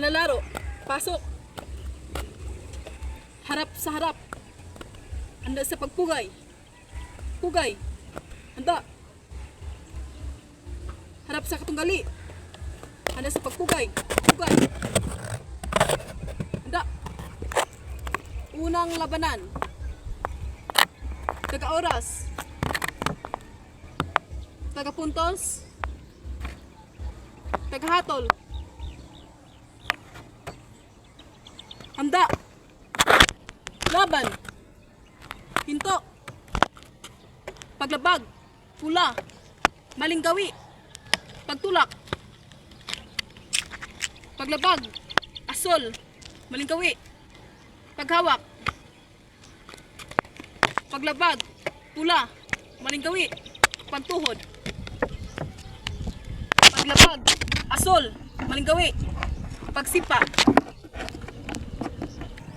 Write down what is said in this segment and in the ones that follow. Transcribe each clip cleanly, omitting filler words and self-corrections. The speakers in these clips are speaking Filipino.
Manlalaro. Pasok. Harap sa harap. Handa sa pagpugay. Pugay. Handa. Harap sa katunggali. Handa sa pagpugay. Pugay. Handa. Unang labanan. Taga-oras. Taga-puntos. Taga-hatol. Handa. Laban. Hinto. Paglabag. Pula. Malinggawi. Pagtulak. Paglabag. Asol. Malinggawi. Paghawak. Paglabag. Pula. Malinggawi. Pagtuhod. Paglabag. Asol. Malinggawi. Pagsipa.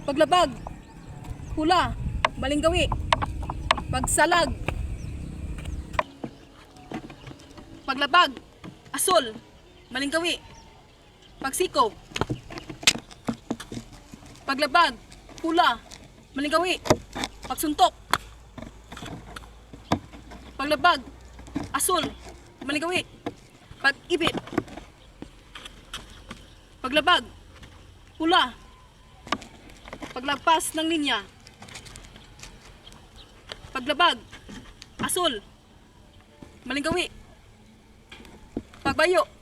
Paglabag. Pula. Malinggawi. Pagsalag. Paglabag. Asol. Malinggawi. Pagsiko. Paglabag. Pula. Malinggawi. Pagsuntok. Paglabag. Asol. Malinggawi. Pag-ibit. Paglabag. Pula. Paglagpas ng linya. Paglabag. Asol. Malinggawi. Pagbayo.